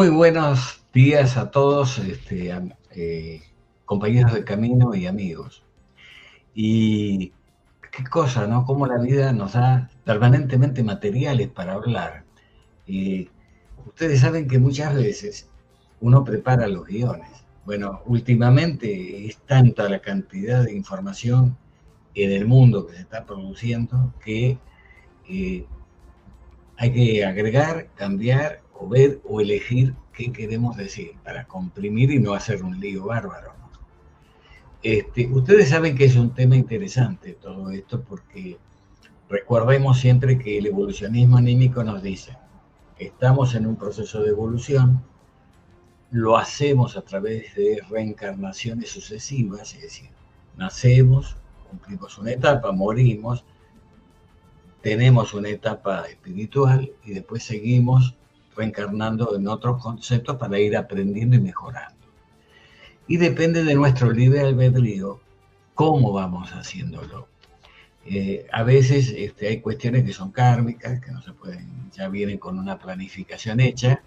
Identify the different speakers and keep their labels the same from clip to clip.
Speaker 1: Muy buenos días a todos, compañeros de camino y amigos. Y qué cosa, ¿no? Cómo la vida nos da permanentemente materiales para hablar. Y ustedes saben que muchas veces uno prepara los guiones. Bueno, últimamente es tanta la cantidad de información en el mundo que se está produciendo que eh, hay que agregar, cambiar o ver o elegir qué queremos decir para comprimir y no hacer un lío bárbaro, ¿no? Ustedes saben que es un tema interesante todo esto porque recordemos siempre que el evolucionismo anímico nos dice, estamos en un proceso de evolución, lo hacemos a través de reencarnaciones sucesivas, es decir, nacemos, cumplimos una etapa, morimos, tenemos una etapa espiritual y después seguimos reencarnando en otros conceptos para ir aprendiendo y mejorando. Y depende de nuestro libre albedrío cómo vamos haciéndolo. A veces hay cuestiones que son kármicas, que no se pueden, ya vienen con una planificación hecha,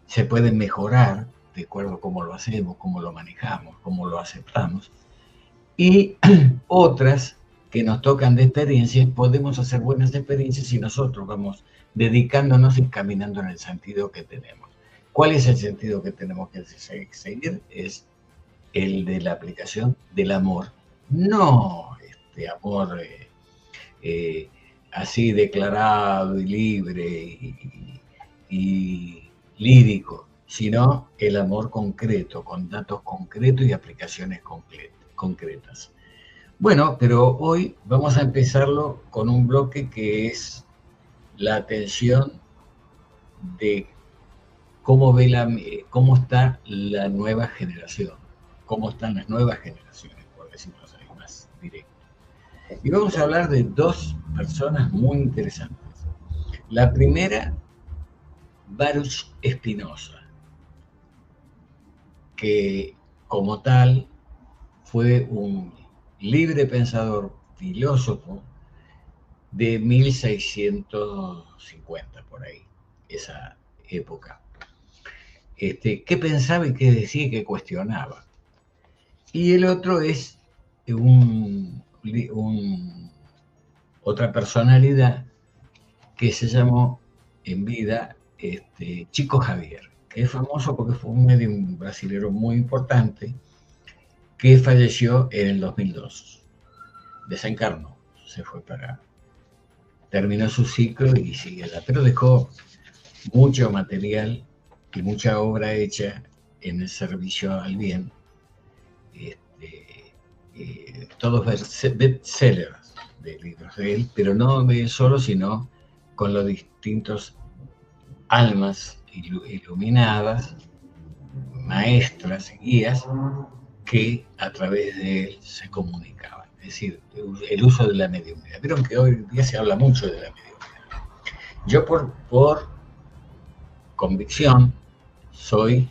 Speaker 1: se pueden mejorar de acuerdo a cómo lo hacemos, cómo lo manejamos, cómo lo aceptamos. Y otras que nos tocan de experiencias, podemos hacer buenas experiencias si nosotros vamos dedicándonos y caminando en el sentido que tenemos. ¿Cuál es el sentido que tenemos que seguir? Es el de la aplicación del amor. No amor así declarado y libre y lírico, sino el amor concreto, con datos concretos y aplicaciones concretas. Bueno, pero hoy vamos a empezarlo con un bloque que es la atención de cómo está la nueva generación, cómo están las nuevas generaciones, por decirlo así más directo. Y vamos a hablar de dos personas muy interesantes. La primera, Baruch Spinoza, que como tal fue un libre pensador, filósofo de 1650, por ahí, esa época. ¿Qué pensaba y qué decía y qué cuestionaba? Y el otro es otra personalidad que se llamó en vida Chico Javier, que es famoso porque fue un medium brasilero muy importante que falleció en el 2002. Desencarnó, terminó su ciclo y sigue, pero dejó mucho material y mucha obra hecha en el servicio al bien. Todos bestsellers de libros de él, pero no de él solo, sino con los distintos almas iluminadas, maestras, guías, que a través de él se comunicaban. Es decir, el uso de la mediunidad. Vieron que hoy día se habla mucho de la mediunidad. Yo por convicción soy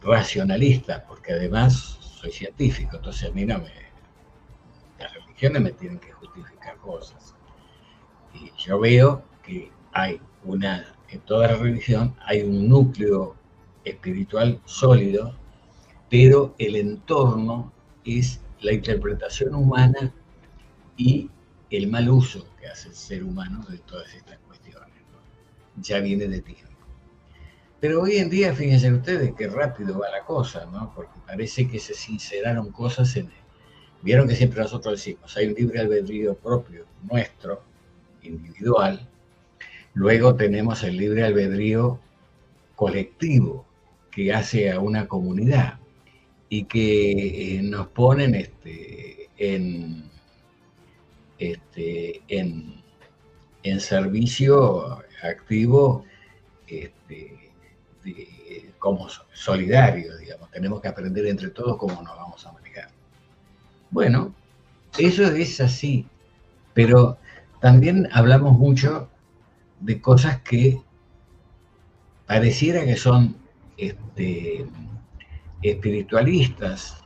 Speaker 1: racionalista, porque además soy científico, entonces a mí las religiones me tienen que justificar cosas. Y yo veo que en toda la religión hay un núcleo espiritual sólido, pero el entorno es la interpretación humana y el mal uso que hace el ser humano de todas estas cuestiones, ¿no? Ya viene de tiempo. Pero hoy en día, fíjense ustedes qué rápido va la cosa, ¿no? Porque parece que se sinceraron cosas en él. Vieron que siempre nosotros decimos, hay un libre albedrío propio, nuestro, individual. Luego tenemos el libre albedrío colectivo, que hace a una comunidad y que nos ponen en servicio activo como solidarios, digamos. Tenemos que aprender entre todos cómo nos vamos a manejar. Bueno, eso es así, pero también hablamos mucho de cosas que pareciera que son espiritualistas,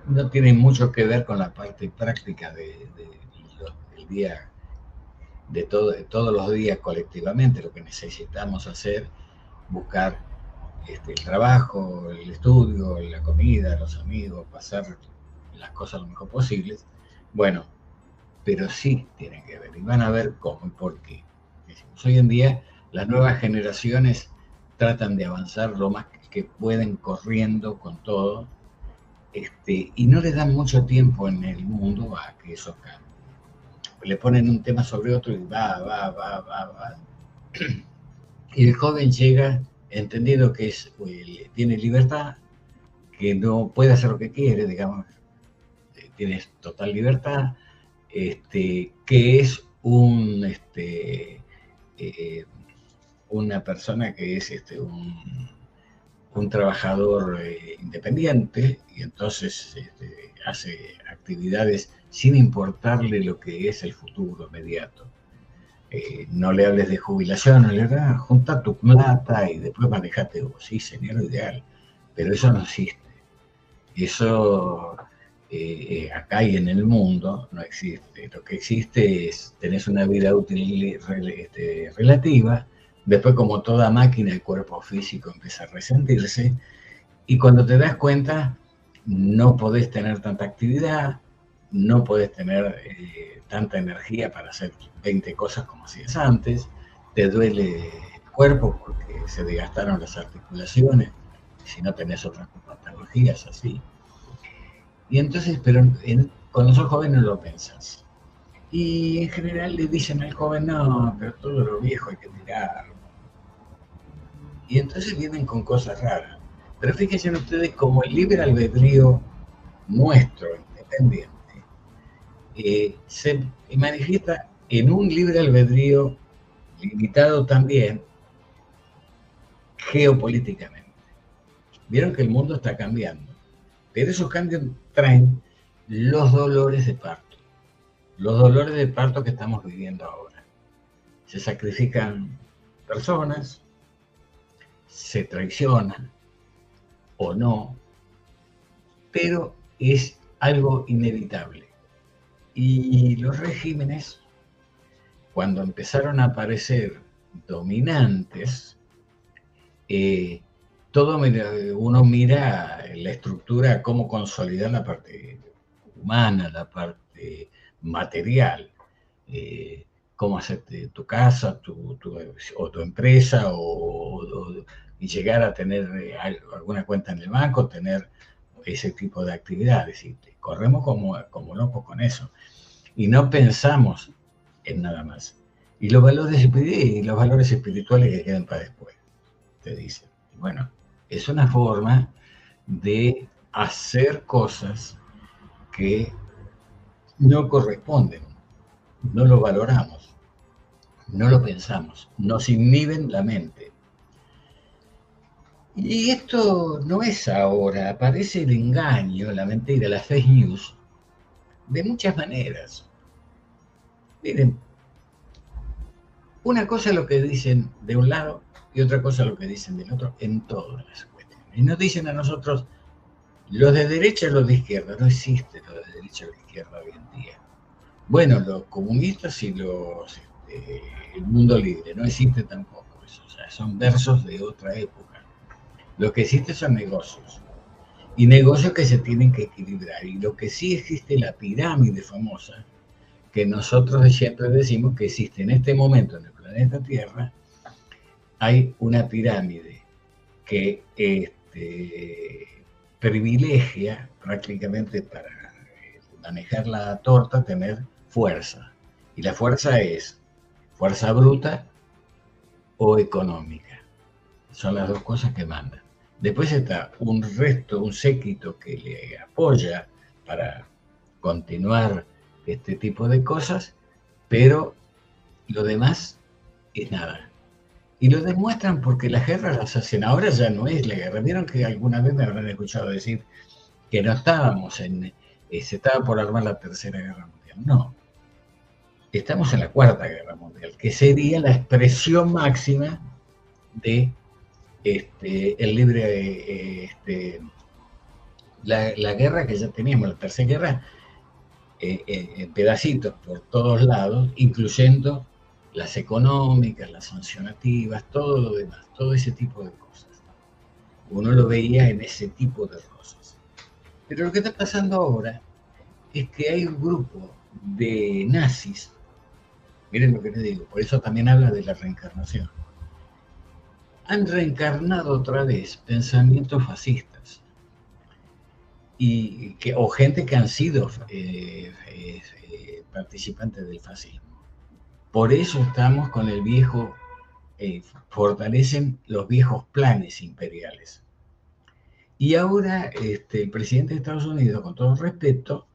Speaker 1: no tienen mucho que ver con la parte práctica del día todos los días colectivamente. Lo que necesitamos hacer, buscar el trabajo, el estudio, la comida, los amigos, pasar las cosas lo mejor posibles. Bueno, pero sí tienen que ver, y van a ver cómo y por qué. Decimos, hoy en día las nuevas generaciones tratan de avanzar lo más que pueden corriendo con todo, y no le dan mucho tiempo en el mundo a que eso cambie. Le ponen un tema sobre otro y va. Y el joven llega entendiendo que tiene libertad, que no puede hacer lo que quiere, digamos, tiene total libertad, que es una persona que es un trabajador independiente, y entonces hace actividades sin importarle lo que es el futuro inmediato. No le hables de jubilación, no le hagas, junta tu plata y después manejate vos. Sí, sería lo ideal, pero eso no existe. Eso acá y en el mundo no existe. Lo que existe es, tenés una vida útil relativa, después como toda máquina el cuerpo físico empieza a resentirse, y cuando te das cuenta no podés tener tanta actividad, no podés tener tanta energía para hacer 20 cosas como hacías antes, te duele el cuerpo porque se desgastaron las articulaciones, si no tenés otras patologías así. Y entonces, pero cuando sos joven no lo pensás. Y en general le dicen al joven, no, pero todo lo viejo hay que tirarlo. Y entonces vienen con cosas raras. Pero fíjense ustedes, como el libre albedrío nuestro, independiente, se manifiesta en un libre albedrío limitado también geopolíticamente. Vieron que el mundo está cambiando, pero esos cambios traen los dolores de parto. Los dolores de parto que estamos viviendo ahora. Se sacrifican personas, se traicionan o no, pero es algo inevitable. Y los regímenes, cuando empezaron a aparecer dominantes, uno mira la estructura, cómo consolidar la parte humana, la parte material, cómo hacerte tu casa, o tu empresa, y llegar a tener alguna cuenta en el banco, tener ese tipo de actividades. Y corremos como locos con eso. Y no pensamos en nada más. Y los valores espirituales que quedan para después, te dicen. Bueno, es una forma de hacer cosas que no corresponden, no lo valoramos, no lo pensamos, nos inhiben la mente. Y esto no es ahora, aparece el engaño, la mentira, la fake news, de muchas maneras. Miren, una cosa es lo que dicen de un lado y otra cosa es lo que dicen del otro en todas las cuestiones. Y nos dicen a nosotros, los de derecha y los de izquierda. No existe lo de derecha y de izquierda hoy en día. Bueno, los comunistas y el mundo libre, no existe tampoco eso. O sea, son versos de otra época. Lo que existe son negocios. Y negocios que se tienen que equilibrar. Y lo que sí existe es la pirámide famosa, que nosotros siempre decimos que existe en este momento en el planeta Tierra. Hay una pirámide que privilegia prácticamente para manejar la torta, tener fuerza. Y la fuerza es fuerza bruta o económica. Son las dos cosas que mandan. Después está un séquito que le apoya para continuar este tipo de cosas, pero lo demás es nada. Y lo demuestran porque las guerras las hacen. Ahora ya no es la guerra. Vieron que alguna vez me habrán escuchado decir que no estábamos se estaba por armar la Tercera Guerra Mundial. No. Estamos en la Cuarta Guerra Mundial, que sería la expresión máxima de el libre, la guerra que ya teníamos, la Tercera Guerra, en pedacitos por todos lados, incluyendo las económicas, las sancionativas, todo lo demás, todo ese tipo de cosas. Uno lo veía en ese tipo de cosas. Pero lo que está pasando ahora es que hay un grupo de nazis, miren lo que les digo, por eso también habla de la reencarnación, han reencarnado otra vez pensamientos fascistas o gente que han sido participantes del fascismo. Por eso estamos con el viejo, fortalecen los viejos planes imperiales. Y ahora el presidente de Estados Unidos, con todo respeto,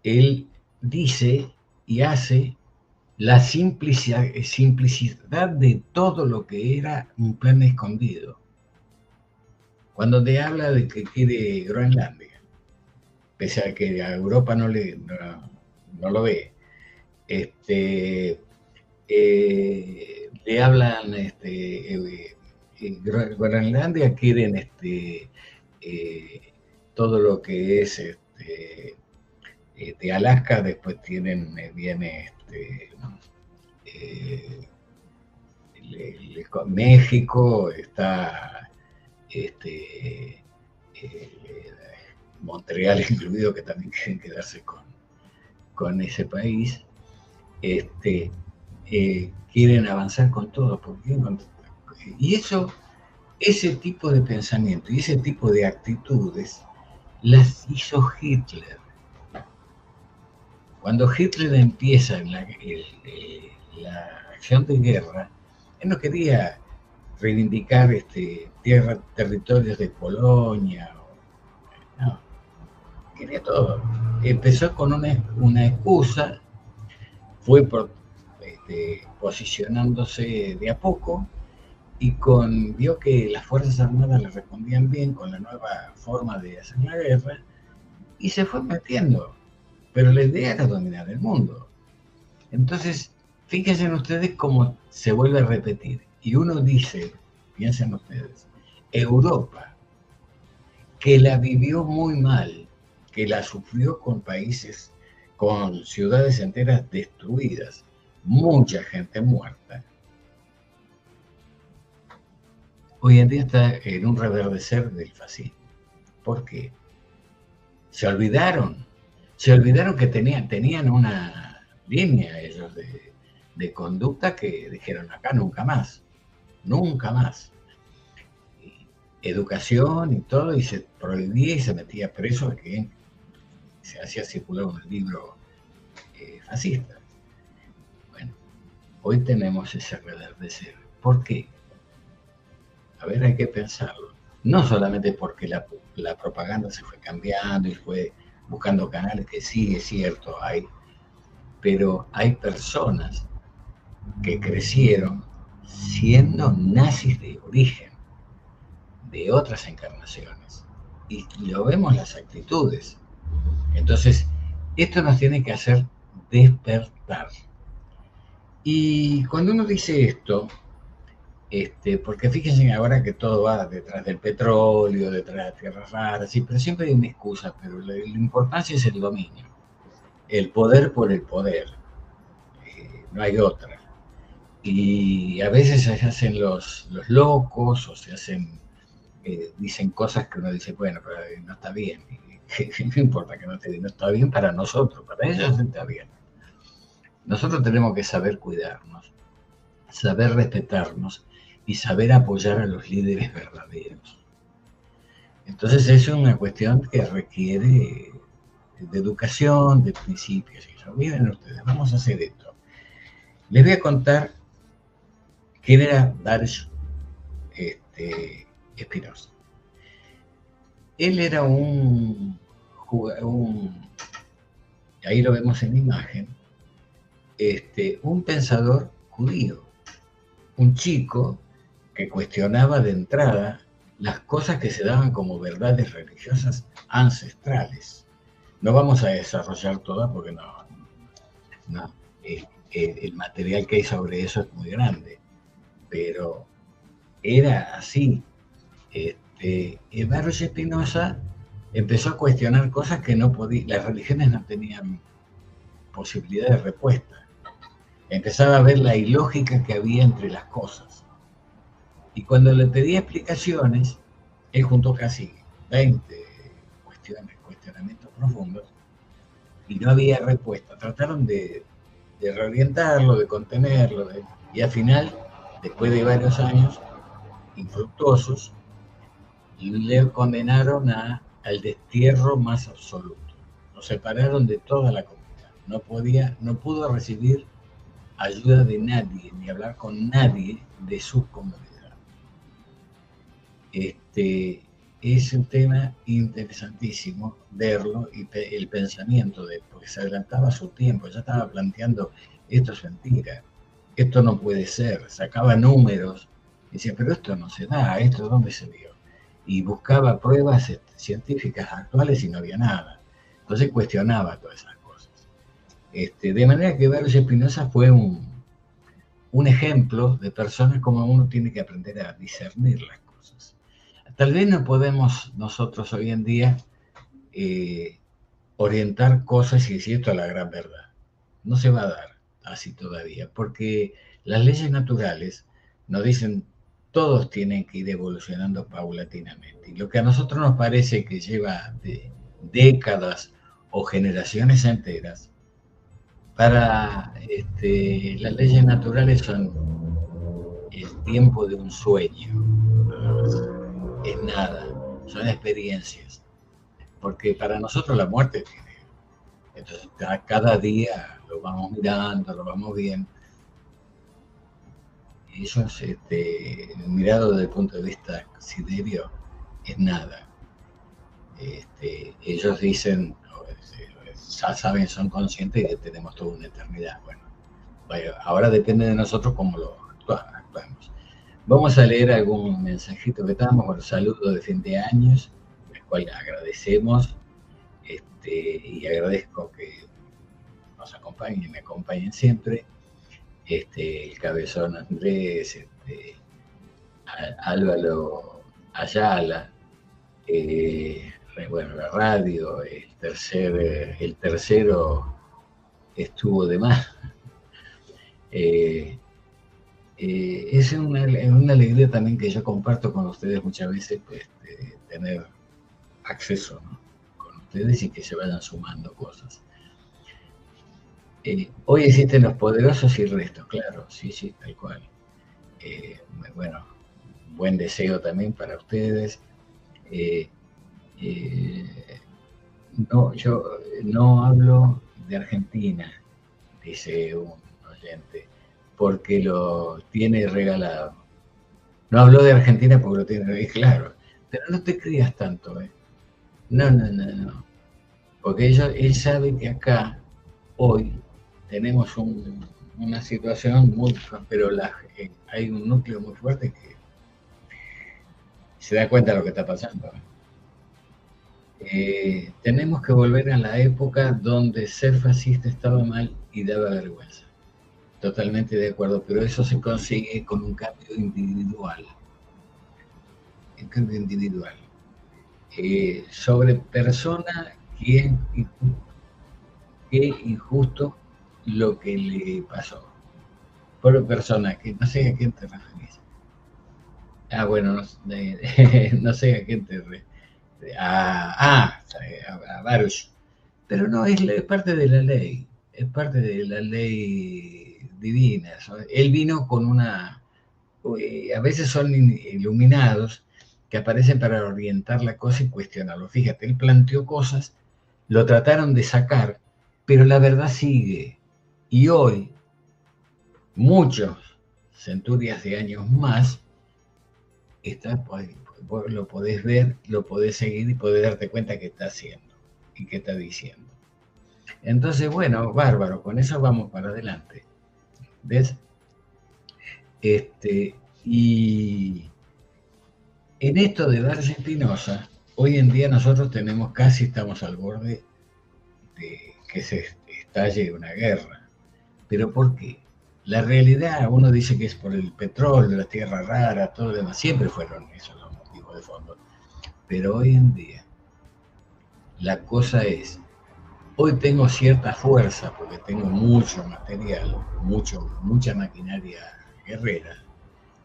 Speaker 1: él dice y hace la simplicidad de todo lo que era un plan escondido. Cuando te habla de que quiere Groenlandia, pese a que a Europa no lo ve, le hablan, Groenlandia quieren todo lo que es de Alaska, después viene México, está Montreal incluido, que también quieren quedarse con ese país. Quieren avanzar con todo, y ese tipo de pensamiento y ese tipo de actitudes las hizo Hitler. Cuando Hitler empieza en la acción de guerra, él no quería reivindicar territorios de Polonia, no, quería todo. Empezó con una excusa, fue posicionándose de a poco y vio que las Fuerzas Armadas le respondían bien con la nueva forma de hacer la guerra y se fue metiendo. Pero la idea era dominar el mundo. Entonces, fíjense en ustedes cómo se vuelve a repetir. Y uno dice, piensen ustedes, Europa, que la vivió muy mal, que la sufrió con países, con ciudades enteras destruidas, mucha gente muerta, hoy en día está en un reverdecer del fascismo. ¿Por qué? Se olvidaron que tenían una línea ellos de conducta que dijeron acá nunca más, educación y todo, y se prohibía y se metía preso a que se hacía circular un libro fascista. Bueno, hoy tenemos ese reverdecer. ¿Por qué? A ver, hay que pensarlo. No solamente porque la propaganda se fue cambiando y fue buscando canales, que sí es cierto, pero hay personas que crecieron siendo nazis de origen, de otras encarnaciones, y lo vemos las actitudes. Entonces, esto nos tiene que hacer despertar. Y cuando uno dice esto, porque fíjense ahora que todo va detrás del petróleo, detrás de las tierras raras, sí, pero siempre hay una excusa, pero la importancia es el dominio, el poder por el poder, no hay otra. Y a veces se hacen los locos o se hacen, dicen cosas que uno dice, bueno, pero no está bien, no importa que no está bien para nosotros, para ellos está bien. Nosotros tenemos que saber cuidarnos, saber respetarnos y saber apoyar a los líderes verdaderos. Entonces es una cuestión que requiere de educación, de principios. Miren ustedes, vamos a hacer esto. Les voy a contar quién era Baruch Spinoza. Él era ahí lo vemos en imagen, un pensador judío, un chico que cuestionaba de entrada las cosas que se daban como verdades religiosas ancestrales. No vamos a desarrollar todas porque no, el material que hay sobre eso es muy grande, pero era así. Baruch Spinoza empezó a cuestionar cosas que no podía, las religiones no tenían posibilidad de respuesta. empezaba a ver la ilógica que había entre las cosas. Y cuando le pedí explicaciones, él juntó casi 20 cuestionamientos profundos y no había respuesta. Trataron de reorientarlo, de contenerlo, y al final, después de varios años infructuosos, le condenaron al destierro más absoluto. Lo separaron de toda la comunidad. No pudo recibir ayuda de nadie, ni hablar con nadie de su comunidad. Es un tema interesantísimo verlo y el pensamiento de él, porque se adelantaba a su tiempo, ya estaba planteando, esto es mentira, esto no puede ser, sacaba números, y decía, pero esto no se da, esto ¿dónde se vio? Y buscaba pruebas científicas actuales y no había nada. Entonces cuestionaba todas esas cosas. De manera que Baruch Spinoza fue un ejemplo de personas como uno tiene que aprender a discernir las cosas. Tal vez no podemos nosotros hoy en día orientar cosas y decir esto es la gran verdad. No se va a dar así todavía, porque las leyes naturales nos dicen todos tienen que ir evolucionando paulatinamente. Y lo que a nosotros nos parece que lleva décadas o generaciones enteras, para las leyes naturales son el tiempo de un sueño. Es nada, son experiencias. Porque para nosotros la muerte tiene. Entonces, cada día lo vamos mirando, lo vamos viendo. Y eso es, mirado desde el punto de vista siderio, es nada. Ellos dicen, ya saben, son conscientes de que tenemos toda una eternidad. Bueno, ahora depende de nosotros cómo lo actuamos. Vamos a leer algún mensajito que estamos con los saludos de fin de años, el cual agradecemos, y agradezco que nos acompañen y me acompañen siempre. El Cabezón Andrés, Álvaro Ayala, bueno, la radio, el tercero estuvo de más. Es una alegría también que yo comparto con ustedes muchas veces, pues, tener acceso, ¿no?, con ustedes y que se vayan sumando cosas. Hoy existen los poderosos y el resto, claro, sí, tal cual. Bueno, buen deseo también para ustedes. No, yo no hablo de Argentina, dice un oyente, porque lo tiene regalado. No hablo de Argentina porque lo tiene regalado, claro, pero no te creas tanto, No. Porque él sabe que acá, hoy, tenemos una situación muy, pero hay un núcleo muy fuerte que se da cuenta de lo que está pasando. Tenemos que volver a la época donde ser fascista estaba mal y daba vergüenza. Totalmente de acuerdo, pero eso se consigue con un cambio individual. Un cambio individual. Sobre persona, qué injusto lo que le pasó. Por persona, que no sé a quién te referís. Bueno, no sé a quién te referís. A Baruch. Pero no, es parte de la ley. Es parte de la ley divina. Él vino con a veces son iluminados que aparecen para orientar la cosa y cuestionarlo. Fíjate, él planteó cosas, lo trataron de sacar, pero la verdad sigue. Y hoy, muchos centurias de años más, vos lo podés ver, lo podés seguir y podés darte cuenta qué está haciendo y qué está diciendo. Entonces, bueno, bárbaro, con eso vamos para adelante. ¿Ves? Y en esto de Baruch Spinoza, hoy en día nosotros estamos al borde de que se estalle una guerra. ¿Pero por qué? La realidad, uno dice que es por el petróleo, la tierra rara, todo lo demás, siempre fueron esos los motivos de fondo. Pero hoy en día, la cosa es Hoy tengo cierta fuerza porque tengo mucho material, mucha maquinaria guerrera.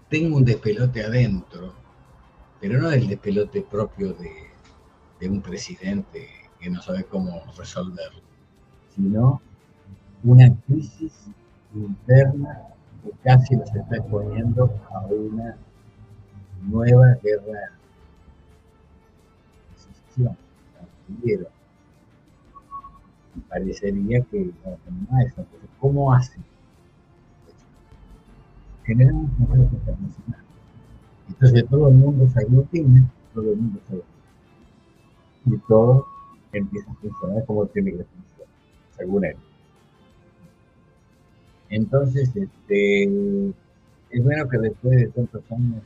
Speaker 1: Tengo un despelote adentro, pero no el despelote propio de un presidente que no sabe cómo resolverlo, sino una crisis interna que casi nos está exponiendo a una nueva guerra de secesión. Parecería que no es eso. Entonces, ¿cómo hace? Generamos un conflicto internacional. Entonces todo el mundo se aglutina, todo el mundo se aglutina. Y todo empieza a funcionar como tiene que funcionar, según él. Entonces, es bueno que después de tantos años,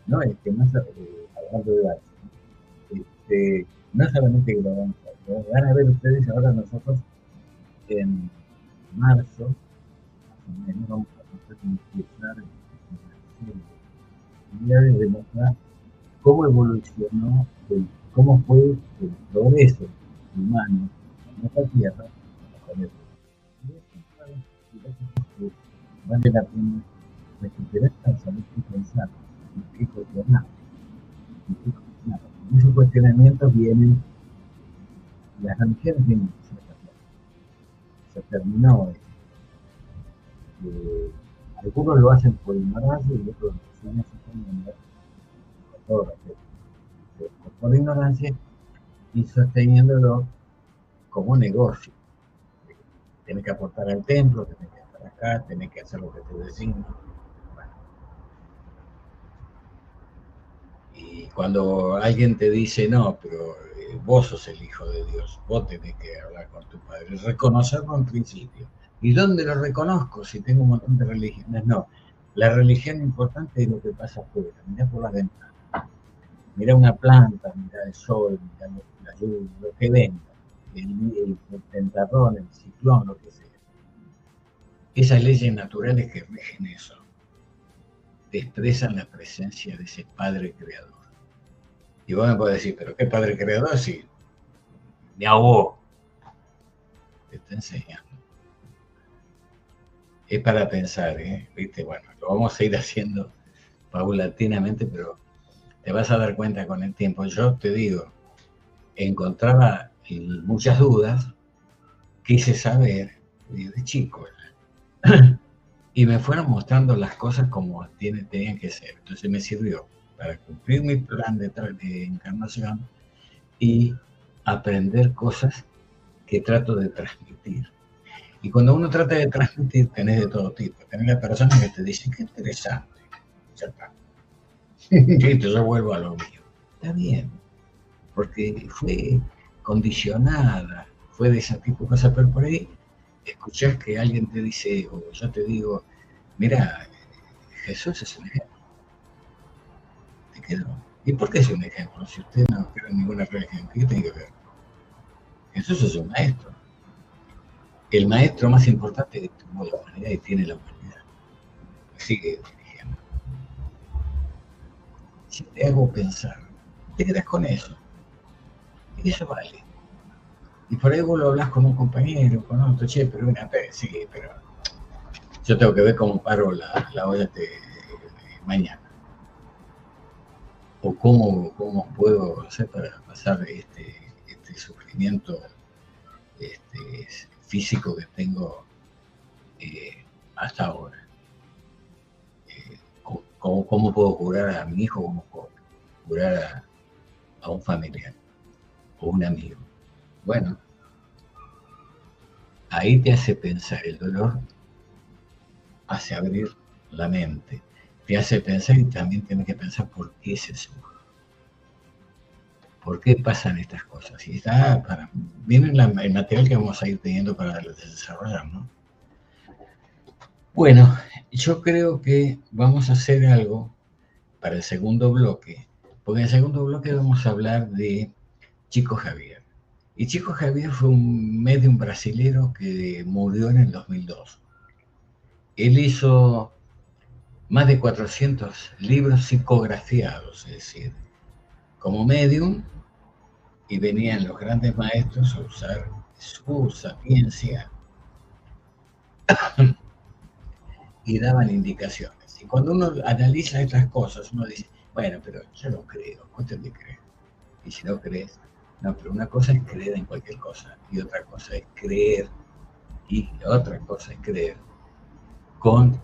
Speaker 1: no, es que más hablando de base, no solamente que lo vamos a ver, van a ver ustedes ahora nosotros en marzo, más o menos, vamos a empezar de demostrar cómo evolucionó, cómo fue el progreso humano en esta tierra con el vale la pena recuperar saber qué pensar y qué cuestionar. En esos cuestionamientos vienen las religiones vienen se terminó. Algunos lo hacen por ignorancia y otros lo hacen por ignorancia y sosteniéndolo como negocio. Tenés que aportar al templo, tenés que estar acá, tenés que hacer lo que te designo. Bueno. Y cuando alguien te dice, no, pero vos sos el hijo de Dios, vos tenés que hablar con tu padre, reconocerlo en principio. ¿Y dónde lo reconozco? Si tengo un montón de religiones, no. La religión importante es lo que pasa afuera, mirá por la ventana. Mirá una planta, mirá el sol, mirá la luz, lo que venga, el tentarrón, el ciclón, lo que sea. Esas leyes naturales que rigen eso expresan la presencia de ese Padre Creador. Y vos me podés decir, ¿pero qué Padre Creador? Si mi abuelo te está enseñando. Es para pensar, ¿viste? Bueno, lo vamos a ir haciendo paulatinamente, pero te vas a dar cuenta con el tiempo. Yo te digo, encontraba muchas dudas, quise saber desde chico, y me fueron mostrando las cosas como tenían que ser. Entonces me sirvió para cumplir mi plan de encarnación y aprender cosas que trato de transmitir. Y cuando uno trata de transmitir, tenés de todo tipo. Tenés la persona que te dice, qué interesante, ya está. Y entonces yo vuelvo a lo mío. Está bien, porque fue condicionada, fue de ese tipo de cosas, pero por ahí escuchás que alguien te dice, o yo te digo, mira, Jesús es un ejemplo. Te quedó. ¿Y por qué es un ejemplo? Si usted no cree en ninguna religión, ¿qué tiene que ver? Jesús es un maestro. El maestro más importante que tuvo la humanidad y tiene la humanidad. Sigue dirigiendo. Si te hago pensar, te quedas con eso. Y eso vale. Y por ahí vos lo hablas con un compañero, con otro, che, pero una sí, pero yo tengo que ver cómo paro la olla mañana. O cómo puedo hacer para pasar este sufrimiento físico que tengo hasta ahora. ¿Cómo puedo curar a mi hijo? ¿Cómo puedo curar a un familiar o un amigo? Bueno, ahí te hace pensar. El dolor hace abrir la mente, te hace pensar y también tienes que pensar por qué es eso. ¿Por qué pasan estas cosas? Y viene el material que vamos a ir teniendo para desarrollar, ¿no? Bueno, yo creo que vamos a hacer algo para el segundo bloque, porque en el segundo bloque vamos a hablar de Chico Xavier. Y Chico Xavier fue un medium brasilero que murió en el 2002. Él hizo más de 400 libros psicografiados, es decir, como medium y venían los grandes maestros a usar su sapiencia y daban indicaciones. Y cuando uno analiza estas cosas, uno dice, bueno, pero yo no creo, cuestión de creer. Y si no crees, no, pero una cosa es creer en cualquier cosa y otra cosa es creer y otra cosa es creer con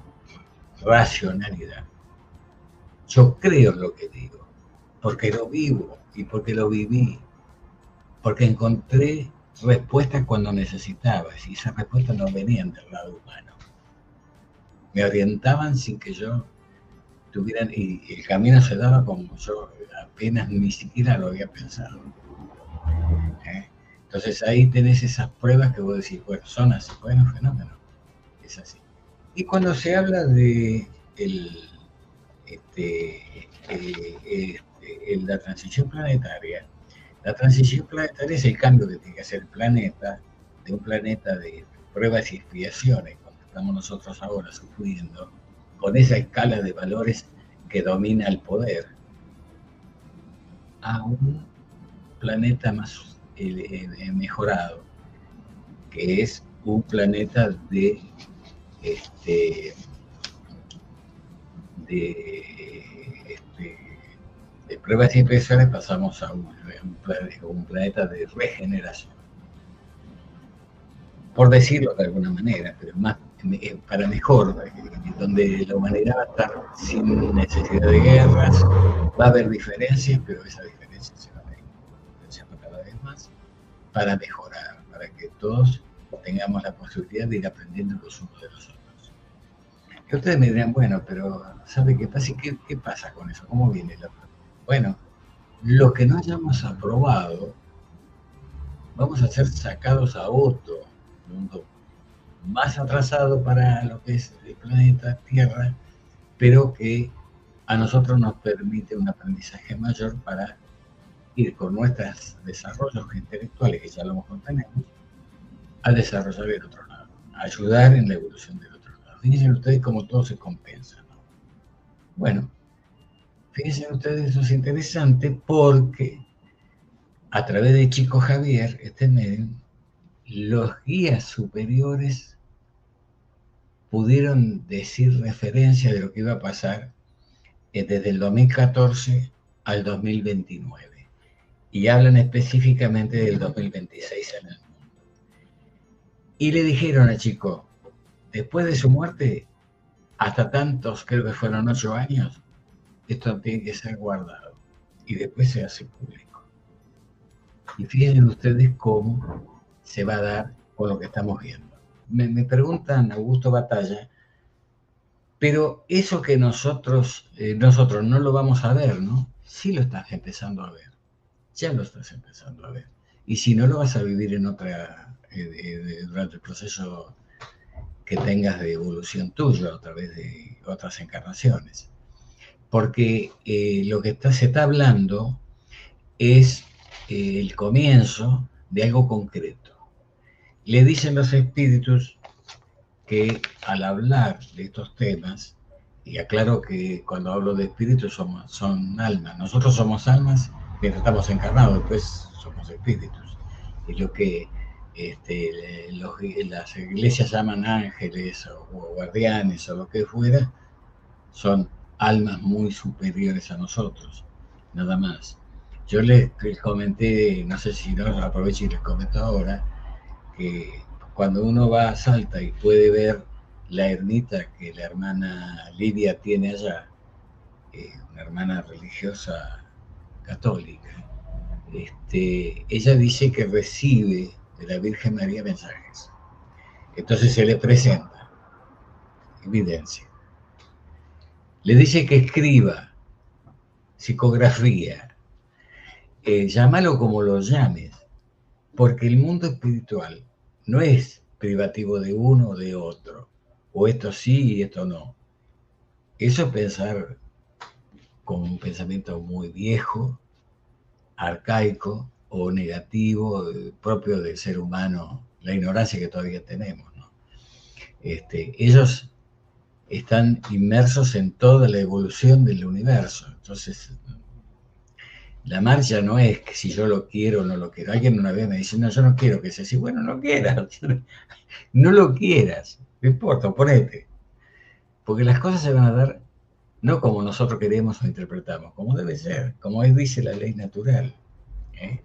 Speaker 1: racionalidad. Yo creo lo que digo, porque lo vivo y porque lo viví, porque encontré respuestas cuando necesitabas y esas respuestas no venían del lado humano. Me orientaban sin que yo tuviera, y el camino se daba como yo apenas ni siquiera lo había pensado. Entonces ahí tenés esas pruebas que vos decís, bueno, son así, bueno, fenómeno, es así. Y cuando se habla de la transición planetaria es el cambio que tiene que hacer el planeta, de un planeta de pruebas y expiaciones, como estamos nosotros ahora sufriendo, con esa escala de valores que domina el poder, a un planeta más mejorado, que es un planeta de pruebas y expiaciones. Pasamos a un planeta de regeneración, por decirlo de alguna manera, pero más para mejor, donde la humanidad va a estar sin necesidad de guerras, va a haber diferencias, pero esa diferencia se va a ir potenciando cada vez más para mejorar, para que todos tengamos la posibilidad de ir aprendiendo los unos de los otros. Y ustedes me dirán, bueno, pero ¿sabe qué pasa? ¿Qué pasa con eso? ¿Cómo viene la? Bueno, lo que no hayamos aprobado, vamos a ser sacados a otro mundo más atrasado para lo que es el planeta Tierra, pero que a nosotros nos permite un aprendizaje mayor para ir con nuestros desarrollos intelectuales, que ya lo tenemos, a desarrollar el otro lado, a ayudar en la evolución del otro lado. Fíjense ustedes cómo todo se compensa, ¿no? Bueno, fíjense ustedes, eso es interesante porque a través de Chico Javier, este medio, los guías superiores pudieron decir referencia de lo que iba a pasar desde el 2014 al 2029. Y hablan específicamente del 2026 en el mundo. Y le dijeron a Chico, después de su muerte, hasta tantos, creo que fueron 8 años, esto tiene que ser guardado. Y después se hace público. Y fíjense ustedes cómo se va a dar con lo que estamos viendo. Me preguntan, Augusto Batalla, pero eso que nosotros no lo vamos a ver, ¿no? Sí lo estás empezando a ver. Ya lo estás empezando a ver. Y si no, lo vas a vivir en durante el proceso que tengas de evolución tuyo a través de otras encarnaciones. Porque lo que se está hablando es el comienzo de algo concreto. Le dicen los espíritus que al hablar de estos temas, y aclaro que cuando hablo de espíritus son almas, nosotros somos almas mientras estamos encarnados, después somos espíritus. Y lo que las iglesias llaman ángeles o guardianes o lo que fuera, son almas muy superiores a nosotros, nada más. Yo les comenté, no sé si no, aprovecho y les comento ahora, que cuando uno va a Salta y puede ver la ermita que la hermana Lidia tiene allá, una hermana religiosa católica, ella dice que recibe de la Virgen María mensajes. Entonces se le presenta evidencia. Le dice que escriba psicografía, llámalo como lo llames, porque el mundo espiritual no es privativo de uno o de otro, o esto sí y esto no. Eso es pensar con un pensamiento muy viejo, arcaico o negativo, propio del ser humano, la ignorancia que todavía tenemos, ¿no? Ellos están inmersos en toda la evolución del universo, entonces La marcha no es que si yo lo quiero o no lo quiero. Alguien una vez me dice, no, yo no quiero que sea así. Bueno, no quieras. No lo quieras. No importa, ponete. Porque las cosas se van a dar no como nosotros queremos o interpretamos, como debe ser, como dice la ley natural. ¿Eh?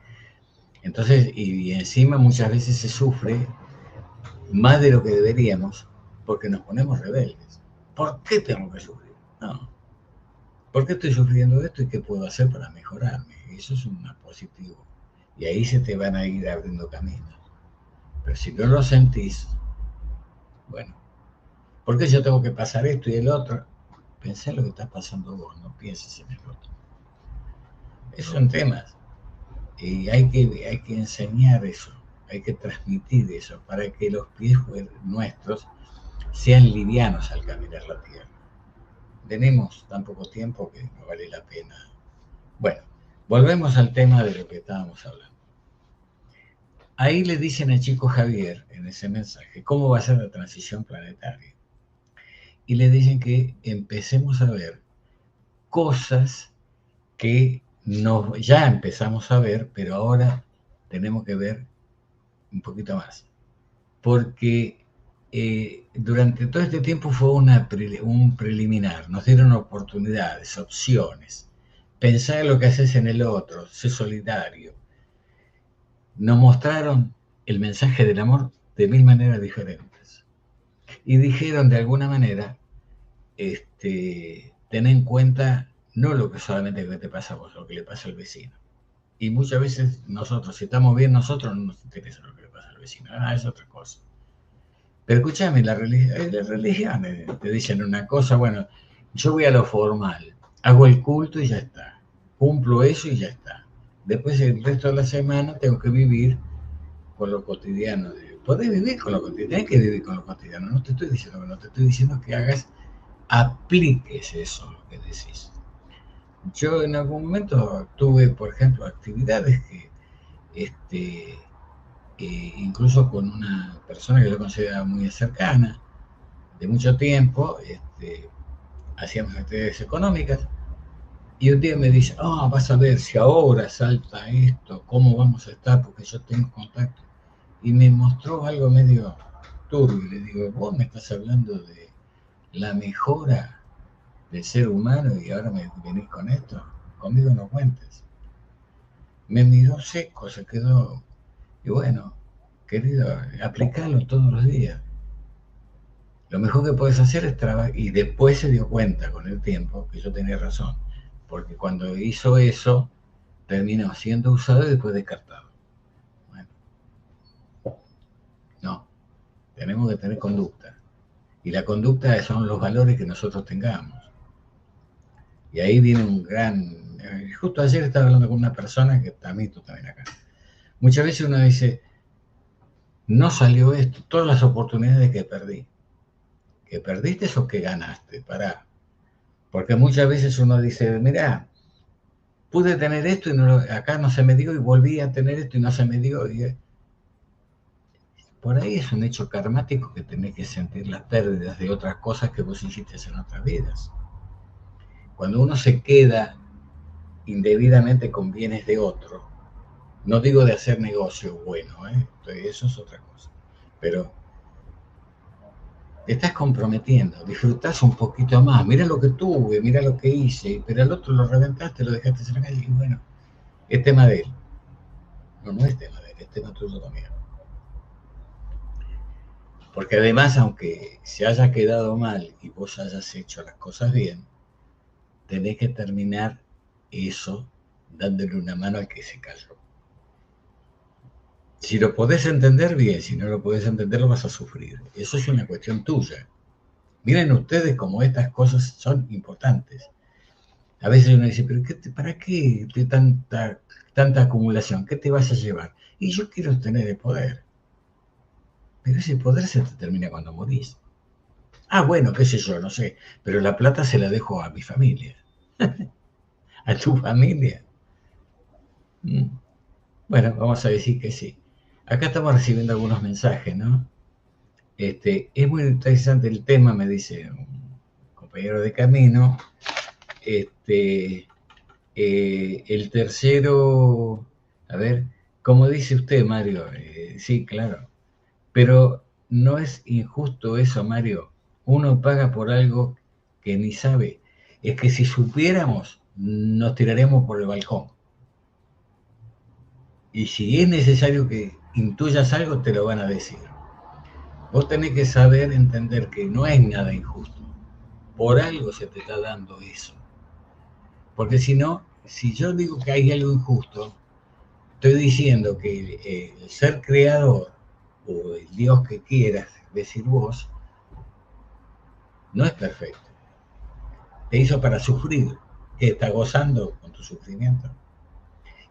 Speaker 1: Entonces, y encima muchas veces se sufre más de lo que deberíamos porque nos ponemos rebeldes. ¿Por qué tengo que sufrir? No. ¿Por qué estoy sufriendo esto y qué puedo hacer para mejorarme? Eso es un positivo. Y ahí se te van a ir abriendo caminos. Pero si no lo sentís, bueno, ¿por qué yo tengo que pasar esto y el otro? Pensá en lo que está pasando vos, no pienses en el otro. Esos son temas. Y hay que enseñar eso, hay que transmitir eso para que los pies nuestros sean livianos al caminar la tierra. Tenemos tan poco tiempo que no vale la pena. Bueno, volvemos al tema de lo que estábamos hablando. Ahí le dicen al chico Javier, en ese mensaje, cómo va a ser la transición planetaria. Y le dicen que empecemos a ver cosas que ya empezamos a ver, pero ahora tenemos que ver un poquito más. Porque durante todo este tiempo fue un preliminar, nos dieron oportunidades, opciones, pensar en lo que haces en el otro, ser solidario. Nos mostraron el mensaje del amor de mil maneras diferentes. Y dijeron de alguna manera, ten en cuenta no lo que solamente te pasa a vos, lo que le pasa al vecino. Y muchas veces nosotros, si estamos bien nosotros, no nos interesa lo que le pasa al vecino, es otra cosa. Pero escúchame, las religiones te dicen una cosa, bueno, yo voy a lo formal, hago el culto y ya está, cumplo eso y ya está. Después el resto de la semana tengo que vivir con lo cotidiano. Podés vivir con lo cotidiano, tenés que vivir con lo cotidiano, no te estoy diciendo que no, te estoy diciendo que apliques eso lo que decís. Yo en algún momento tuve, por ejemplo, actividades que incluso con una persona que yo consideraba muy cercana, de mucho tiempo, hacíamos actividades económicas, y un día me dice, vas a ver si ahora salta esto, cómo vamos a estar, porque yo tengo contacto. Y me mostró algo medio turbio, y le digo, vos me estás hablando de la mejora del ser humano y ahora me venís con esto, conmigo no cuentes. Me miró seco, se quedó, y bueno, querido, aplicarlo todos los días. Lo mejor que puedes hacer es trabajar. Y después se dio cuenta con el tiempo que yo tenía razón. Porque cuando hizo eso, terminó siendo usado y después descartado. Bueno, no. Tenemos que tener conducta. Y la conducta son los valores que nosotros tengamos. Y ahí viene un gran... Justo ayer estaba hablando con una persona que también, tú también acá. Muchas veces uno dice, no salió esto, todas las oportunidades que perdí. ¿Que perdiste o que ganaste? Pará. Porque muchas veces uno dice, mira, pude tener esto y no, acá no se me dio y volví a tener esto y no se me dio. Por ahí es un hecho karmático que tenés que sentir las pérdidas de otras cosas que vos hiciste en otras vidas. Cuando uno se queda indebidamente con bienes de otro, no digo de hacer negocio bueno, eso es otra cosa, pero te estás comprometiendo, disfrutás un poquito más, mira lo que tuve, mira lo que hice, pero al otro lo reventaste, lo dejaste en la calle y bueno, es tema de él. No es tema de él, es tema tuyo también. Porque además, aunque se haya quedado mal y vos hayas hecho las cosas bien, tenés que terminar eso dándole una mano al que se cayó. Si lo podés entender, bien, si no lo podés entender, lo vas a sufrir. Eso es una cuestión tuya. Miren ustedes cómo estas cosas son importantes. A veces uno dice, pero ¿para qué tanta acumulación? ¿Qué te vas a llevar? Y yo quiero tener el poder. Pero ese poder se te termina cuando morís. Bueno, qué sé yo, no sé. Pero la plata se la dejo a mi familia. ¿A tu familia? Bueno, vamos a decir que sí. Acá estamos recibiendo algunos mensajes, ¿no? Es muy interesante el tema, me dice un compañero de camino. El tercero, a ver, como dice usted, Mario, sí, claro, pero no es injusto eso, Mario. Uno paga por algo que ni sabe. Es que si supiéramos, nos tiraríamos por el balcón. Y si es necesario que intuyas algo, te lo van a decir. Vos tenés que saber entender que no es nada injusto. Por algo se te está dando eso. Porque si no, si yo digo que hay algo injusto, estoy diciendo que el ser creador o el Dios que quieras decir vos no es perfecto. Te hizo para sufrir, que está gozando con tu sufrimiento.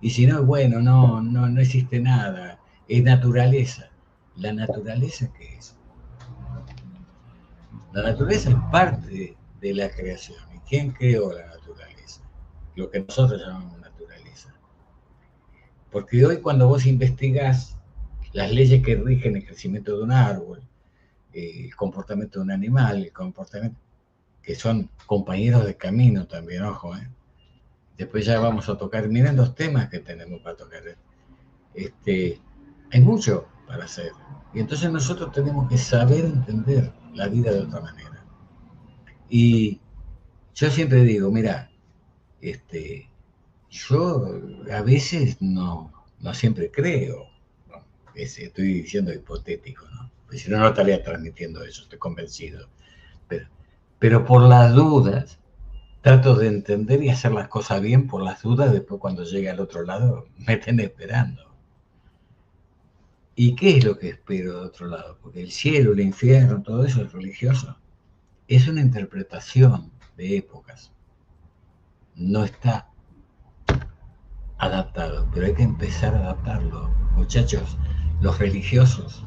Speaker 1: Y si no es bueno, no existe nada, es naturaleza. ¿La naturaleza qué es? La naturaleza es parte de la creación. ¿Y quién creó la naturaleza? Lo que nosotros llamamos naturaleza. Porque hoy cuando vos investigás las leyes que rigen el crecimiento de un árbol, el comportamiento de un animal, el comportamiento, que son compañeros de camino también, ojo, después ya vamos a tocar, miren los temas que tenemos para tocar. Hay mucho para hacer. Y entonces nosotros tenemos que saber entender la vida de otra manera. Y yo siempre digo, mira, yo a veces no siempre creo, ¿no? Estoy diciendo hipotético, ¿no? Pues si no, no estaría transmitiendo eso, estoy convencido. Pero, pero por las dudas, trato de entender y hacer las cosas bien por las dudas, después cuando llegue al otro lado, me estén esperando. ¿Y qué es lo que espero de otro lado? Porque el cielo, el infierno, todo eso es religioso. Es una interpretación de épocas. No está adaptado, pero hay que empezar a adaptarlo. Muchachos, los religiosos,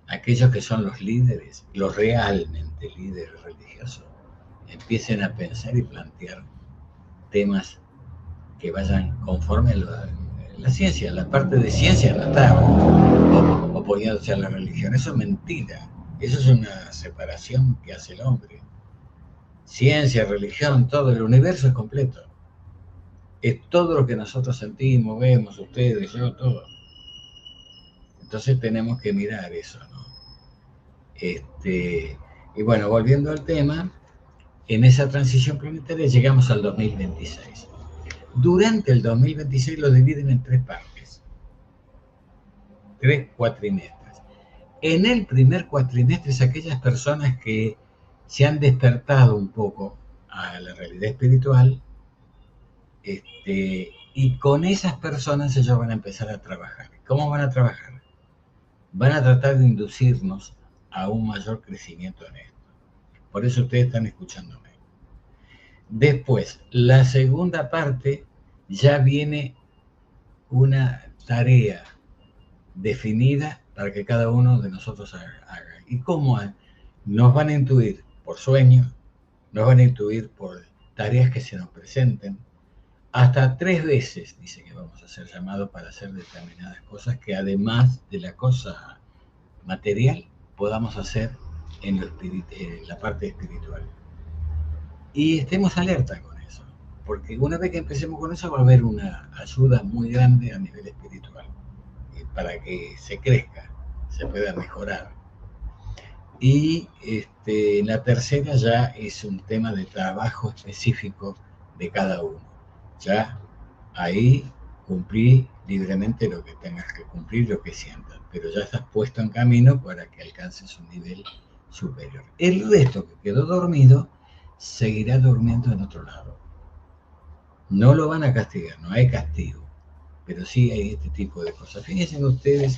Speaker 1: aquellos que son los líderes, los realmente líderes religiosos, empiecen a pensar y plantear temas que vayan conforme a la ciencia. La parte de ciencia no está oponiéndose a la religión. Eso es mentira. Eso es una separación que hace el hombre. Ciencia, religión, todo el universo es completo. Es todo lo que nosotros sentimos, vemos, ustedes, yo, todo. Entonces tenemos que mirar eso, ¿no? Y bueno, volviendo al tema, en esa transición planetaria llegamos al 2026. Durante el 2026 lo dividen en tres partes, tres cuatrimestres. En el primer cuatrimestre es aquellas personas que se han despertado un poco a la realidad espiritual, y con esas personas ellos van a empezar a trabajar. ¿Cómo van a trabajar? Van a tratar de inducirnos a un mayor crecimiento en esto. Por eso ustedes están escuchándome. Después, la segunda parte ya viene una tarea definida para que cada uno de nosotros haga. ¿Y cómo? Nos van a intuir por sueños, nos van a intuir por tareas que se nos presenten. Hasta 3 veces dice que vamos a ser llamados para hacer determinadas cosas que además de la cosa material podamos hacer en la parte espiritual. Y estemos alerta con eso, porque una vez que empecemos con eso va a haber una ayuda muy grande a nivel espiritual, para que se crezca, se pueda mejorar. Y la tercera ya es un tema de trabajo específico de cada uno. Ya ahí cumplí libremente lo que tengas que cumplir, lo que sientas, pero ya estás puesto en camino para que alcances un nivel superior. El resto que quedó dormido seguirá durmiendo en otro lado. No lo van a castigar, no hay castigo, pero sí hay este tipo de cosas. Fíjense ustedes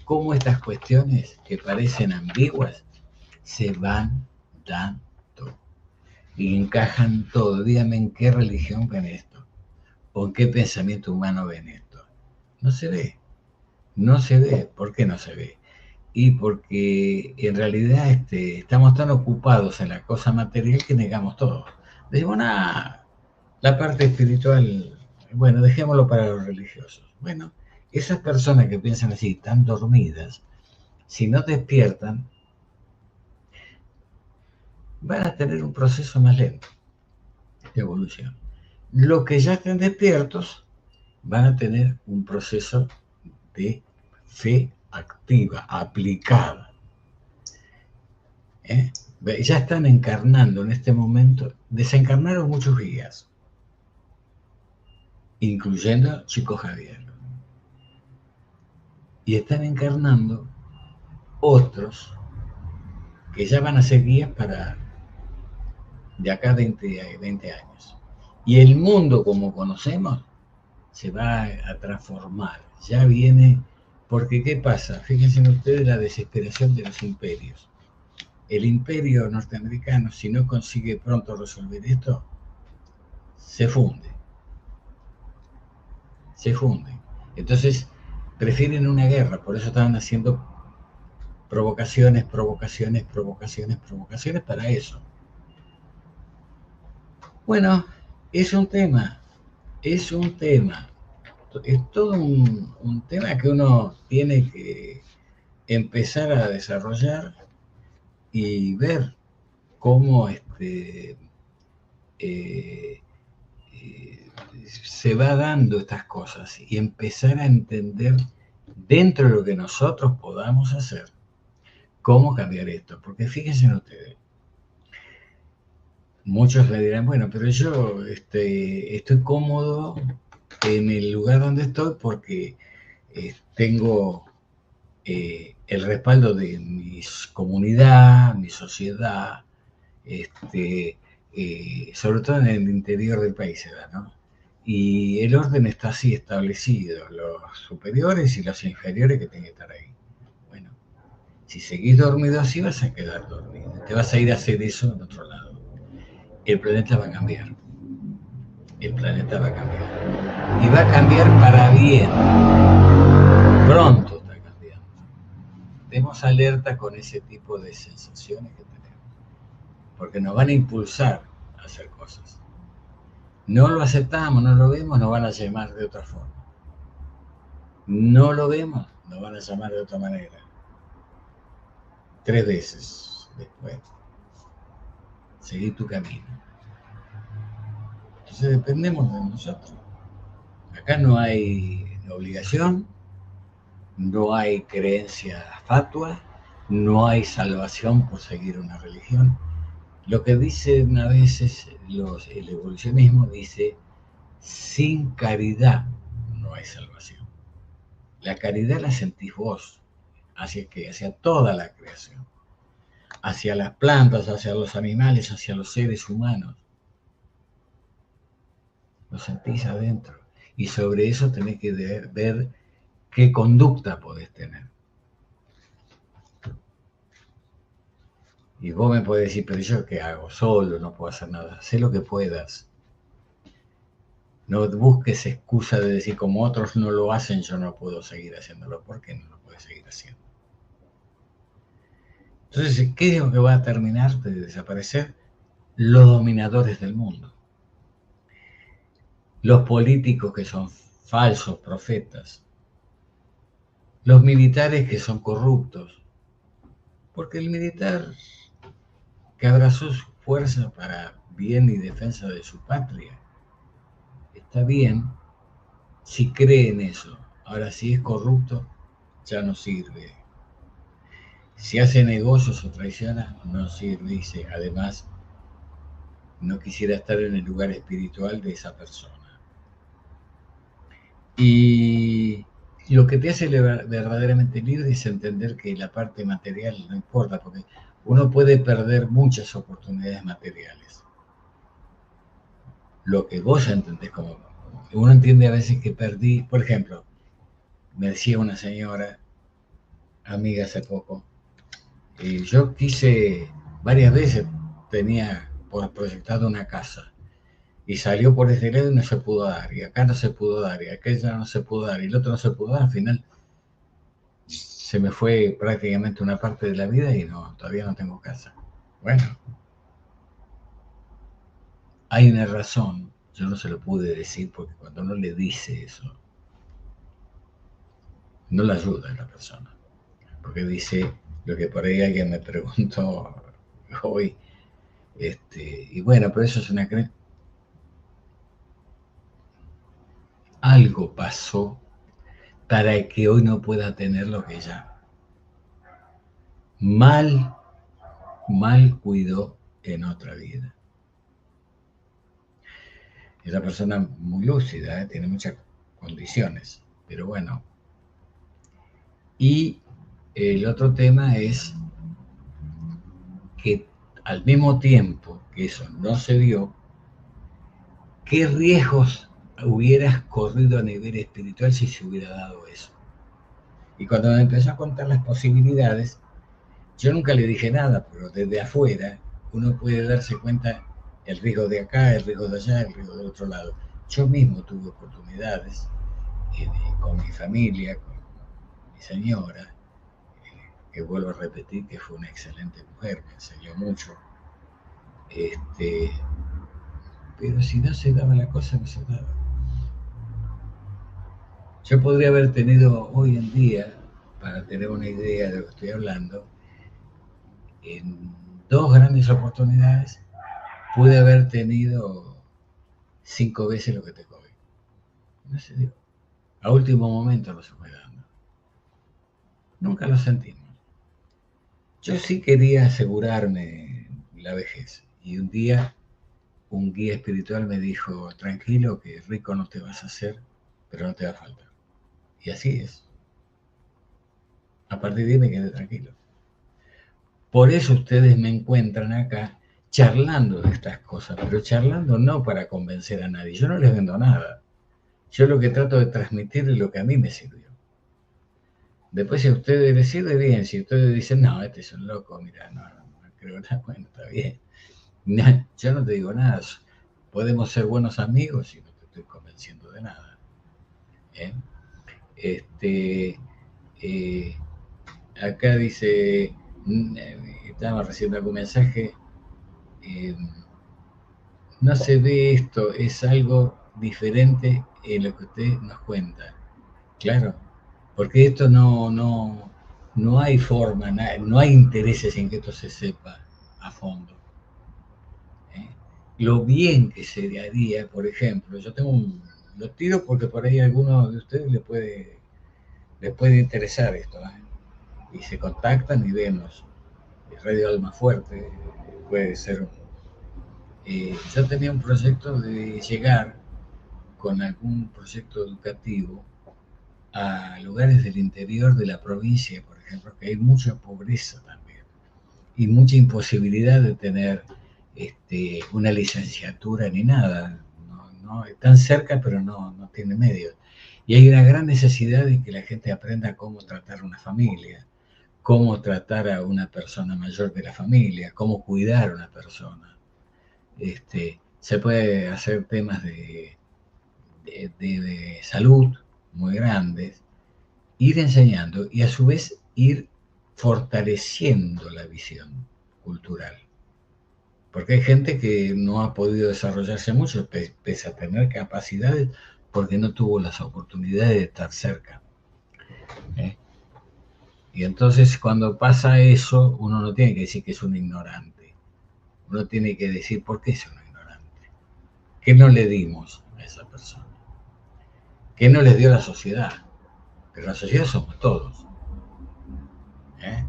Speaker 1: cómo estas cuestiones que parecen ambiguas se van dando y encajan todo. Díganme en qué religión ven esto o en qué pensamiento humano ven esto. No se ve, no se ve. ¿Por qué no se ve? Y porque en realidad estamos tan ocupados en la cosa material que negamos todo. Decimos, nada, la parte espiritual, bueno, dejémoslo para los religiosos. Bueno, esas personas que piensan así, están dormidas, si no despiertan, van a tener un proceso más lento de evolución. Los que ya estén despiertos van a tener un proceso de fe activa, aplicada. Ya están encarnando en este momento, desencarnaron muchos guías, incluyendo Chico Javier. Y están encarnando otros que ya van a ser guías para de acá a 20 años. Y el mundo como conocemos se va a transformar. Ya viene, porque ¿qué pasa? Fíjense ustedes la desesperación de los imperios. El imperio norteamericano, si no consigue pronto resolver esto, se funde. Se funde. Entonces, prefieren una guerra, por eso estaban haciendo provocaciones para eso. Bueno, es un tema, es todo un tema que uno tiene que empezar a desarrollar y ver cómo se va dando estas cosas y empezar a entender dentro de lo que nosotros podamos hacer cómo cambiar esto. Porque fíjense ustedes, muchos le dirán, bueno, pero yo estoy cómodo en el lugar donde estoy porque tengo el respaldo de mi comunidad, mi sociedad, sobre todo en el interior del país, ¿no? Y el orden está así establecido, los superiores y los inferiores que tienen que estar ahí. Bueno, si seguís dormido así vas a quedar dormido, te vas a ir a hacer eso en otro lado. El planeta va a cambiar. El planeta va a cambiar. Y va a cambiar para bien. Pronto está cambiando. Demos alerta con ese tipo de sensaciones que tenemos. Porque nos van a impulsar a hacer cosas. No lo aceptamos, no lo vemos, nos van a llamar de otra forma. No lo vemos, nos van a llamar de otra manera. 3 veces después. Seguí tu camino. Entonces dependemos de nosotros. Acá no hay obligación, no hay creencia fatua, no hay salvación por seguir una religión. Lo que dicen a veces el evolucionismo dice, sin caridad no hay salvación. La caridad la sentís vos, hacia toda la creación, hacia las plantas, hacia los animales, hacia los seres humanos. Lo sentís adentro. Y sobre eso tenés que ver qué conducta podés tener. Y vos me podés decir, pero yo qué hago, solo, no puedo hacer nada. Hacé lo que puedas. No busques excusa de decir, como otros no lo hacen, yo no puedo seguir haciéndolo. ¿Por qué no lo puedes seguir haciendo? Entonces, ¿qué es lo que va a terminar de desaparecer? Los dominadores del mundo. Los políticos que son falsos profetas. Los militares que son corruptos. Porque el militar que abrazó su fuerza para bien y defensa de su patria, está bien si cree en eso. Ahora, si es corrupto, ya no sirve. Si hace negocios o traiciona, no sirve. Dice, además, no quisiera estar en el lugar espiritual de esa persona. Y lo que te hace verdaderamente libre es entender que la parte material no importa, porque uno puede perder muchas oportunidades materiales. Lo que vos entendés como... Uno entiende a veces que perdí, por ejemplo, me decía una señora, amiga hace poco, y yo quise, varias veces tenía proyectado una casa, y salió por este lado y no se pudo dar, y acá no se pudo dar, y aquella no se pudo dar, y el otro no se pudo dar, al final se me fue prácticamente una parte de la vida y no, todavía no tengo casa. Bueno, hay una razón, yo no se lo pude decir porque cuando uno le dice eso, no le ayuda a la persona. Porque dice lo que por ahí alguien me preguntó hoy, y bueno, pero eso es una creencia. algo pasó para que hoy no pueda tener lo que ella mal cuidó en otra vida. Es una persona muy lúcida, tiene muchas condiciones, pero bueno. Y el otro tema es que al mismo tiempo que eso no se dio, ¿qué riesgos hubieras corrido a nivel espiritual si se hubiera dado eso? Y cuando me empezó a contar las posibilidades, yo nunca le dije nada, pero desde afuera uno puede darse cuenta el riesgo de acá, el riesgo de allá, el riesgo del otro lado. Yo mismo tuve oportunidades con mi familia, con mi señora, que vuelvo a repetir que fue una excelente mujer, me enseñó mucho. Pero si no se daba la cosa, no se daba. Yo podría haber tenido hoy en día, para tener una idea de lo que estoy hablando, en 2 grandes oportunidades, pude haber tenido 5 veces lo que te cobré. No se dio. A último momento lo fue dando. Nunca lo sentimos. Yo sí quería asegurarme la vejez. Y un día un guía espiritual me dijo, tranquilo, que rico no te vas a hacer, pero no te va a faltar. Y así es. A partir de ahí me quedé tranquilo. Por eso ustedes me encuentran acá charlando de estas cosas, pero charlando no para convencer a nadie. Yo no les vendo nada. Yo lo que trato de transmitir es lo que a mí me sirvió. Después, si a ustedes les sirve bien, si ustedes dicen, no, este es un loco, mira, no creo nada, bueno, está bien. No, yo no te digo nada. Podemos ser buenos amigos y no te estoy convenciendo de nada. ¿Eh? Eh, Acá dice, estaba recibiendo algún mensaje, eh, no se ve esto, es algo diferente en lo que usted nos cuenta. Claro, porque esto no hay forma, no hay intereses en que esto se sepa a fondo. ¿Eh? Lo bien que se haría, por ejemplo, lo tiro porque por ahí a alguno de ustedes les puede interesar esto, ¿eh? Y se contactan y vemos. Radio Alma Fuerte puede ser. Yo tenía un proyecto de llegar con algún proyecto educativo a lugares del interior de la provincia, por ejemplo, que hay mucha pobreza también y mucha imposibilidad de tener una licenciatura ni nada. No, están cerca, pero no tiene medios. Y hay una gran necesidad de que la gente aprenda cómo tratar una familia, cómo tratar a una persona mayor de la familia, cómo cuidar a una persona. Se puede hacer temas de salud muy grandes, ir enseñando y a su vez ir fortaleciendo la visión cultural. Porque hay gente que no ha podido desarrollarse mucho, pese a tener capacidades, porque no tuvo las oportunidades de estar cerca. ¿Eh? Y entonces cuando pasa eso, uno no tiene que decir que es un ignorante. Uno tiene que decir por qué es un ignorante. ¿Qué no le dimos a esa persona? ¿Qué no les dio la sociedad? Pero la sociedad somos todos. ¿Eh?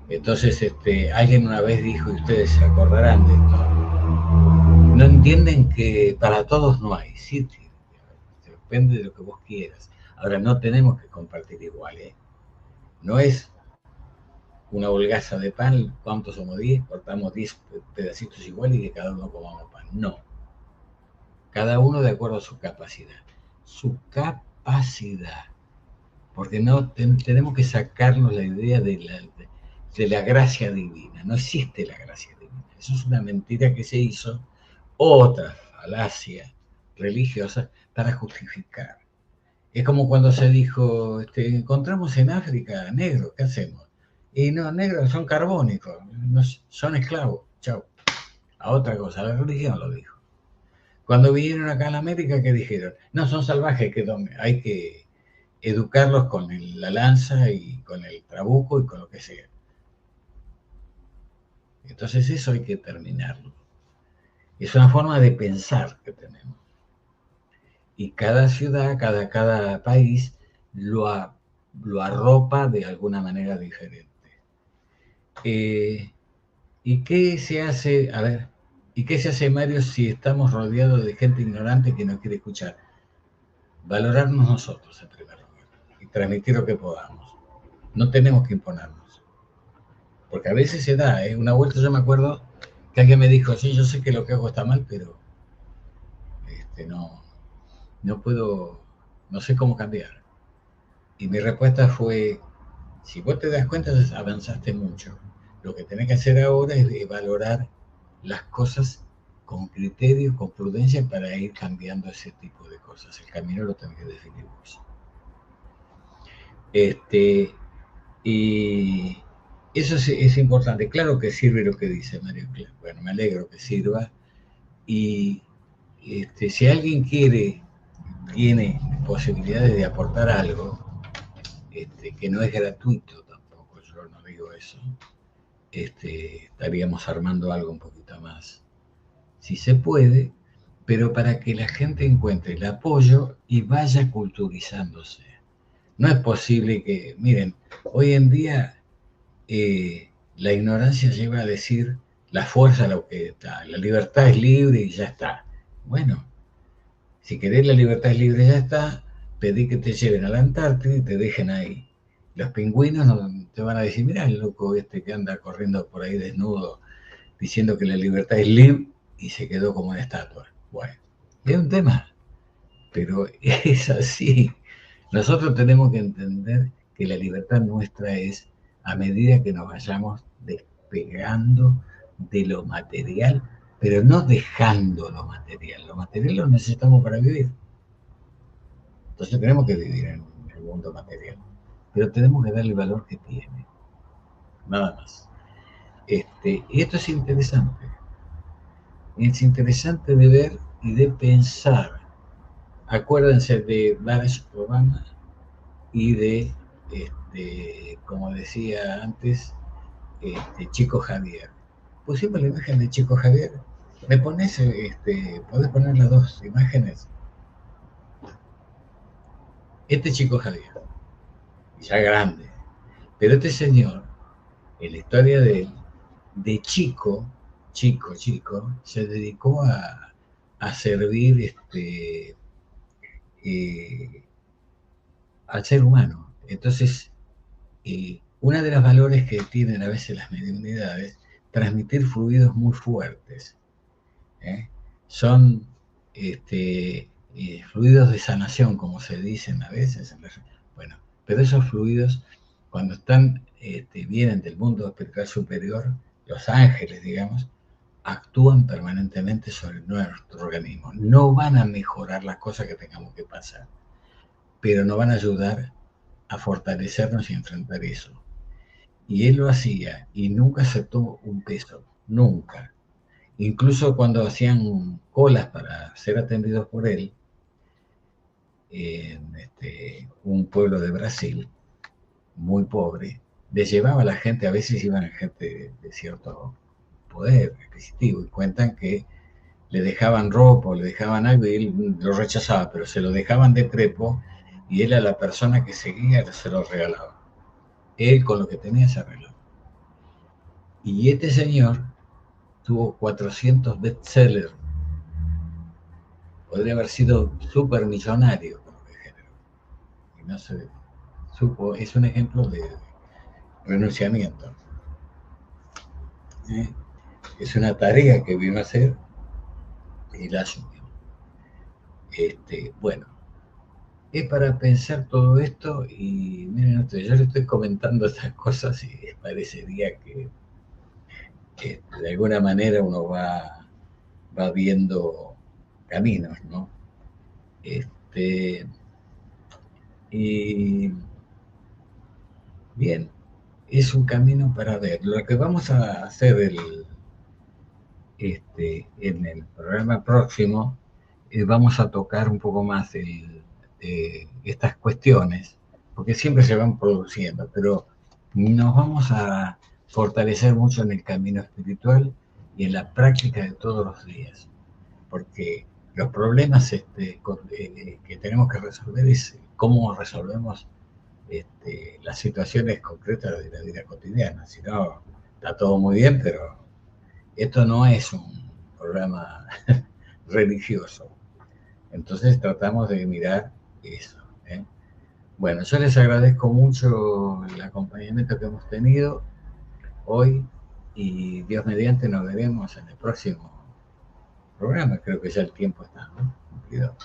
Speaker 1: Entonces, alguien una vez dijo, y ustedes se acordarán de esto, no entienden que para todos no hay, sí, depende de lo que vos quieras. Ahora, no tenemos que compartir igual, ¿eh? No es una holgaza de pan, ¿cuántos somos? 10, cortamos 10 pedacitos iguales y que cada uno comamos pan. No. Cada uno de acuerdo a su capacidad. Su capacidad. Porque no tenemos que sacarnos la idea de la gracia divina. No existe la gracia divina. Eso es una mentira que se hizo, otra falacia religiosa para justificar. Es como cuando se dijo, encontramos en África negros, ¿qué hacemos? Y no, negros son carbónicos, no, son esclavos, chao. A otra cosa, la religión lo dijo. Cuando vinieron acá a la América, ¿qué dijeron? No, son salvajes, hay que educarlos con la lanza y con el trabuco y con lo que sea. Entonces eso hay que terminarlo. Es una forma de pensar que tenemos. Y cada ciudad, cada país lo arropa de alguna manera diferente. ¿Y qué se hace, a ver, y qué se hace, Mario, si estamos rodeados de gente ignorante que no quiere escuchar? Valorarnos nosotros en primer lugar y transmitir lo que podamos. No tenemos que imponernos. Porque a veces se da, ¿eh? Una vuelta yo me acuerdo que alguien me dijo, sí, yo sé que lo que hago está mal, pero no puedo, no sé cómo cambiar. Y mi respuesta fue, si vos te das cuenta, avanzaste mucho. Lo que tenés que hacer ahora es valorar las cosas con criterio, con prudencia, para ir cambiando ese tipo de cosas. El camino lo tenés que definir vos. Y eso es importante. Claro que sirve lo que dice Mario. Bueno, me alegro que sirva. Y si alguien tiene posibilidades de aportar algo, que no es gratuito tampoco, yo no digo eso, estaríamos armando algo un poquito más, si se puede, pero para que la gente encuentre el apoyo y vaya culturizándose. No es posible que, miren, hoy en día la ignorancia lleva a decir la fuerza lo que está, la libertad es libre y ya está. Bueno, si querés la libertad es libre, ya está, pedí que te lleven a la Antártida y te dejen ahí. Los pingüinos no, te van a decir, mirá el loco este que anda corriendo por ahí desnudo, diciendo que la libertad es libre, y se quedó como una estatua. Bueno, es un tema, pero es así. Nosotros tenemos que entender que la libertad nuestra es a medida que nos vayamos despegando de lo material, pero no dejando lo material. Lo material lo necesitamos para vivir. Entonces tenemos que vivir en el mundo material, pero tenemos que darle el valor que tiene, nada más. Y esto es interesante de ver y de pensar. Acuérdense de Barack Obama y de, como decía antes, Chico Javier. Pusimos la imagen de Chico Javier. ¿Me pones, podés poner las dos imágenes? Chico Javier, ya grande, pero este señor, en la historia de chico, se dedicó a servir eh, al ser humano. Entonces, una de las valores que tienen a veces las mediunidades, transmitir fluidos muy fuertes. ¿eh? Son fluidos de sanación, como se dicen a veces. Bueno, pero esos fluidos, cuando vienen del mundo espiritual superior, los ángeles, digamos, actúan permanentemente sobre nuestro organismo. No van a mejorar las cosas que tengamos que pasar, pero nos van a ayudar a fortalecernos y enfrentar eso. Y él lo hacía y nunca aceptó un peso, nunca. Incluso cuando hacían colas para ser atendidos por él, en un pueblo de Brasil, muy pobre, les llevaba a la gente, a veces iban gente de cierto poder adquisitivo, y cuentan que le dejaban ropa o le dejaban algo y él lo rechazaba, pero se lo dejaban de prepo y él a la persona que seguía se lo regalaba. Él con lo que tenía se arregló. Y este señor tuvo 400 bestsellers. Podría haber sido súper millonario con lo que generó. Y no se supo, es un ejemplo de renunciamiento. Es una tarea que vino a hacer y la asumió. Bueno, es para pensar todo esto y miren ustedes, yo le estoy comentando estas cosas y parecería que de alguna manera uno va viendo caminos, ¿no? Y bien, es un camino para ver. Lo que vamos a hacer en el programa próximo, vamos a tocar un poco más estas cuestiones, porque siempre se van produciendo, pero nos vamos a fortalecer mucho en el camino espiritual y en la práctica de todos los días, porque los problemas que tenemos que resolver es cómo resolvemos las situaciones concretas de la vida cotidiana. Si no, está todo muy bien, pero esto no es un programa religioso. Entonces tratamos de mirar eso, ¿eh? Bueno, yo les agradezco mucho el acompañamiento que hemos tenido hoy y Dios mediante nos veremos en el próximo programa. Creo que ya el tiempo está, ¿no? Cumplido.